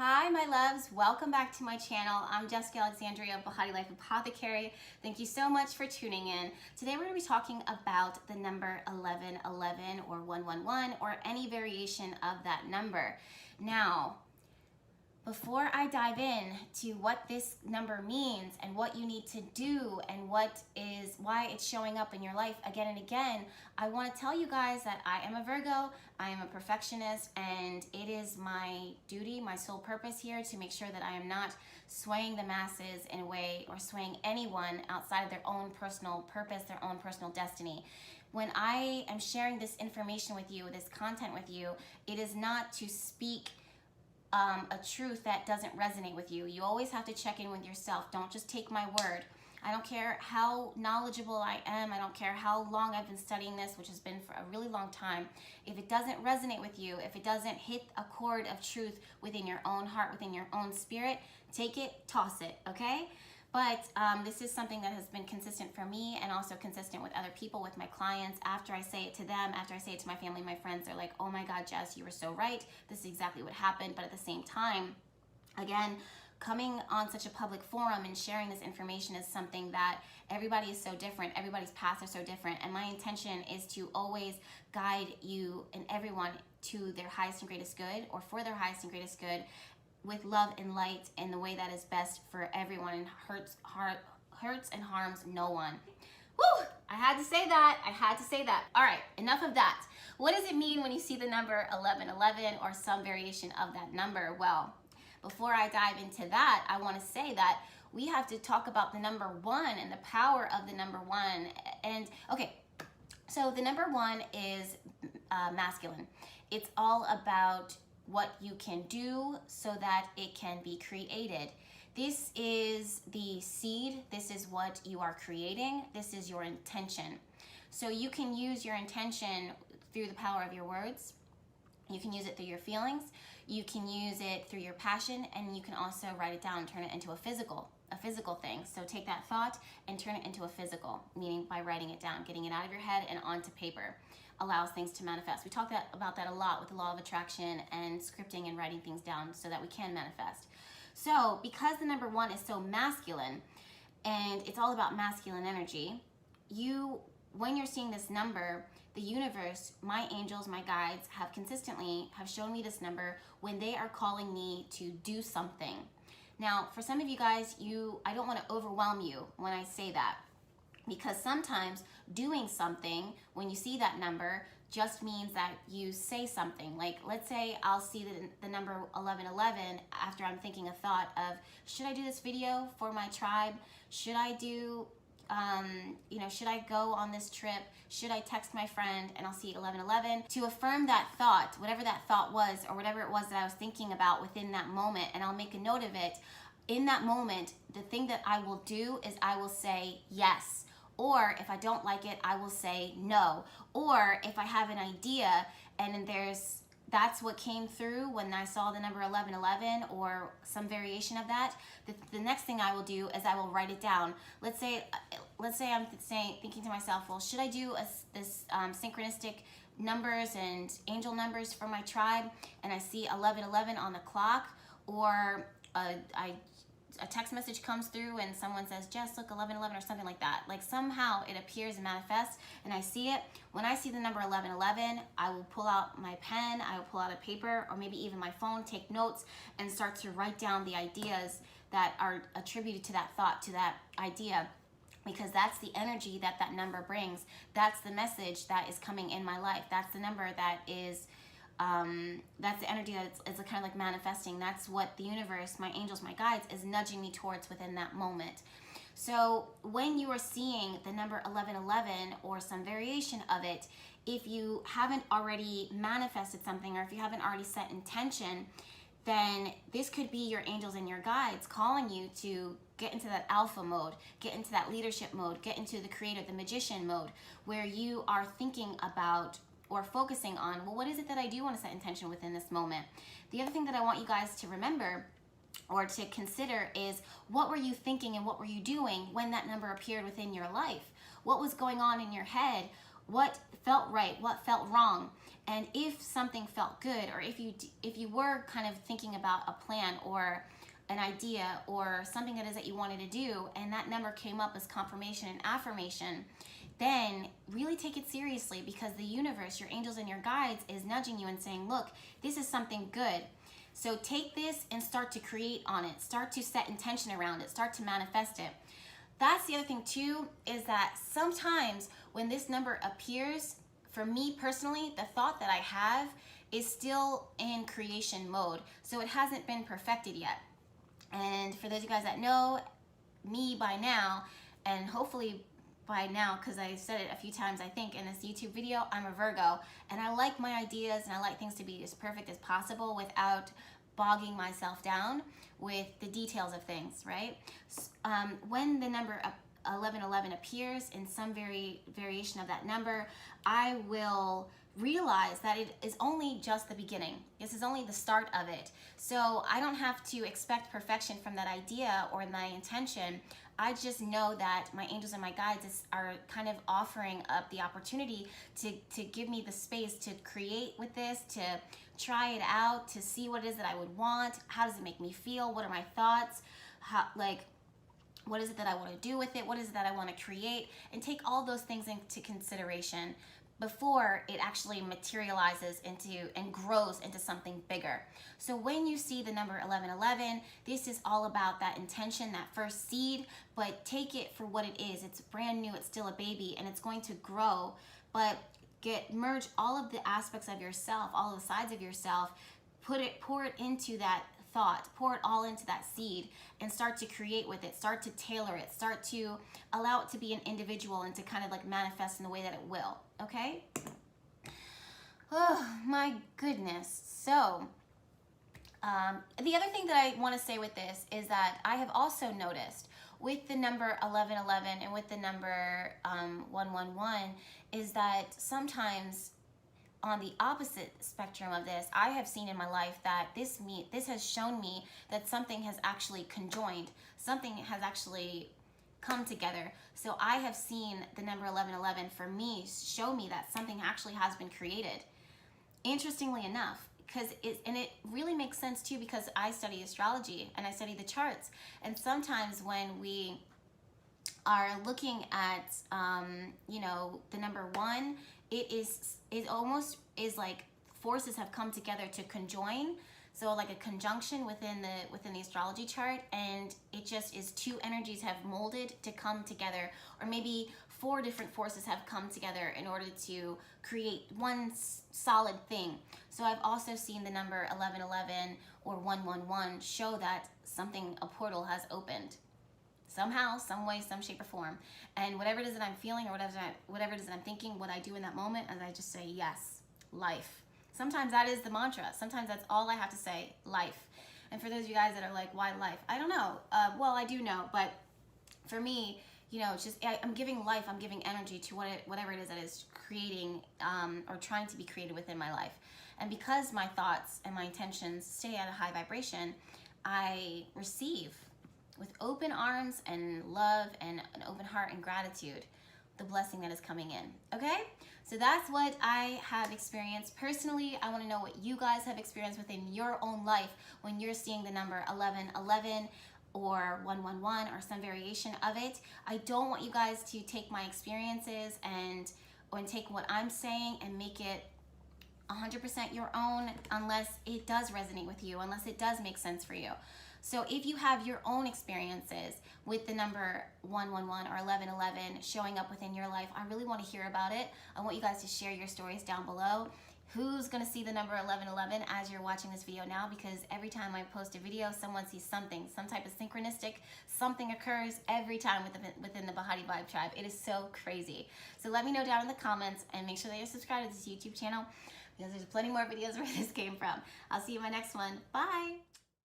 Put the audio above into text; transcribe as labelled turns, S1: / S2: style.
S1: Hi my loves, welcome back to my channel. I'm Jessica Alexandria of Bahati Life Apothecary. Thank you so much for tuning in. Today we're going to be talking about the number 1111 or 111 or any variation of that number. Now, before I dive in to what this number means and what you need to do and why it's showing up in your life again and again, I want to tell you guys that I am a Virgo, I am a perfectionist, and it is my duty, my sole purpose here to make sure that I am not swaying the masses in a way or swaying anyone outside of their own personal purpose, their own personal destiny. When I am sharing this information with you, this content with you, it is not to speak a truth that doesn't resonate with you. You always have to check in with yourself. Don't just take my word. I don't care how knowledgeable I am. I don't care how long I've been studying this, which has been for a really long time. If it doesn't resonate with you, if it doesn't hit a chord of truth within your own heart, within your own spirit, take it, toss it, okay? But this is something that has been consistent for me and also consistent with other people, with my clients. After I say it to them, after I say it to my family, my friends, they're like, oh my God, Jess, you were so right. This is exactly what happened. But at the same time, again, coming on such a public forum and sharing this information is something that everybody is so different. Everybody's paths are so different. And my intention is to always guide you and everyone to their highest and greatest good, or for their highest and greatest good, with love and light in the way that is best for everyone and hurts and harms no one. Woo! I had to say that. I had to say that. All right, enough of that. What does it mean when you see the number 1111 or some variation of that number? Well, before I dive into that, I want to say that we have to talk about the number 1 and the power of the number 1. And okay, so the number 1 is masculine. It's all about what you can do so that it can be created. This is the seed. This is what you are creating. This is your intention. So you can use your intention through the power of your words. You can use it through your feelings. You can use it through your passion, and you can also write it down and turn it into a physical thing. So take that thought and turn it into a physical, meaning by writing it down, getting it out of your head and onto paper allows things to manifest. We talk about that a lot with the law of attraction and scripting and writing things down so that we can manifest. So because the number 1 is so masculine and it's all about masculine energy, when you're seeing this number, the universe, my angels, my guides have shown me this number when they are calling me to do something. Now, for some of you guys, I don't want to overwhelm you when I say that, because sometimes doing something when you see that number just means that you say something. Like, let's say I'll see the number 1111 after I'm thinking a thought of, should I do this video for my tribe? Should I do, should I go on this trip? Should I text my friend? And I'll see 1111 to affirm that thought, whatever that thought was, or whatever it was that I was thinking about within that moment, and I'll make a note of it. In that moment, the thing that I will do is I will say yes. Or if I don't like it, I will say no. Or if I have an idea and that's what came through when I saw the number 1111 or some variation of that, the next thing I will do is I will write it down. Let's say I'm thinking to myself, well, should I do this synchronistic numbers and angel numbers for my tribe? And I see 1111 on the clock, or a text message comes through and someone says, Jess, look, 1111 or something like that. Like somehow it appears and manifests and I see it. When I see the number 1111, I will pull out my pen, I will pull out a paper or maybe even my phone, take notes and start to write down the ideas that are attributed to that thought, to that idea, because that's the energy that number brings. That's the message that is coming in my life. That's the number that is that's the energy that it's kind of like manifesting. That's what the universe, my angels, my guides, is nudging me towards within that moment. So when you are seeing the number 1111 or some variation of it, if you haven't already manifested something, or if you haven't already set intention, then this could be your angels and your guides calling you to get into that alpha mode, get into that leadership mode, get into the creative, the magician mode, where you are thinking about or focusing on, well, what is it that I do want to set intention within this moment? The other thing that I want you guys to remember or to consider is, what were you thinking and what were you doing when that number appeared within your life? What was going on in your head? what felt right, what felt wrong. And if something felt good, or if you were kind of thinking about a plan or an idea or something that is that you wanted to do, and that number came up as confirmation and affirmation, then really take it seriously, because the universe, your angels and your guides, is nudging you and saying, look, this is something good. So take this and start to create on it. Start to set intention around it. Start to manifest it. That's the other thing too, is that sometimes when this number appears, for me personally, the thought that I have is still in creation mode. So it hasn't been perfected yet. And for those of you guys that know me by now, and hopefully by now, because I said it a few times I think in this YouTube video, I'm a Virgo, and I like my ideas and I like things to be as perfect as possible without bogging myself down with the details of things, right? When the number 1111 appears in some variation of that number, I will realize that it is only just the beginning. This is only the start of it. So I don't have to expect perfection from that idea or my intention. I just know that my angels and my guides are kind of offering up the opportunity to give me the space to create with this, to try it out, to see what it is that I would want. How does it make me feel? What are my thoughts? What is it that I want to do with it? What is it that I want to create? And take all those things into consideration before it actually materializes into and grows into something bigger. So when you see the number 1111, this is all about that intention, that first seed, but take it for what it is. It's brand new, it's still a baby, and it's going to grow, but merge all of the aspects of yourself, all of the sides of yourself, pour it into that thought, pour it all into that seed, and start to create with it, start to tailor it, start to allow it to be an individual and to kind of like manifest in the way that it will, okay? Oh my goodness. So the other thing that I want to say with this is that I have also noticed with the number 1111 and with the number 111 is that sometimes on the opposite spectrum of this, I have seen in my life that this has shown me that something has actually conjoined, something has actually come together. So I have seen the number 1111 for me show me that something actually has been created. Interestingly enough, and it really makes sense too, because I study astrology and I study the charts, and sometimes when we are looking at the number 1, it almost is like forces have come together to conjoin, so like a conjunction within the astrology chart, and it just is 2 energies have molded to come together, or maybe 4 different forces have come together in order to create one solid thing. So I've also seen the number 1111 or 111 show that a portal has opened. Somehow, some way, some shape or form. And whatever it is that I'm feeling, or whatever it is that I'm thinking, what I do in that moment, is I just say, yes, life. Sometimes that is the mantra. Sometimes that's all I have to say, life. And for those of you guys that are like, why life? I don't know. Well, I do know, but for me, it's just, I'm giving life, I'm giving energy to whatever it is that is creating or trying to be created within my life. And because my thoughts and my intentions stay at a high vibration, I receive with open arms and love and an open heart and gratitude the blessing that is coming in, okay? So that's what I have experienced personally. I want to know what you guys have experienced within your own life when you're seeing the number 1111 or 111 or some variation of it. I don't want you guys to take my experiences and take what I'm saying and make it 100% your own, unless it does resonate with you, unless it does make sense for you. So if you have your own experiences with the number 111 or 1111 showing up within your life, I really want to hear about it. I want you guys to share your stories down below. Who's going to see the number 1111 as you're watching this video now? Because every time I post a video, someone sees something, some type of synchronistic, something occurs every time within the Bahati Vibe tribe. It is so crazy. So let me know down in the comments, and make sure that you're subscribed to this YouTube channel, because there's plenty more videos where this came from. I'll see you in my next one. Bye.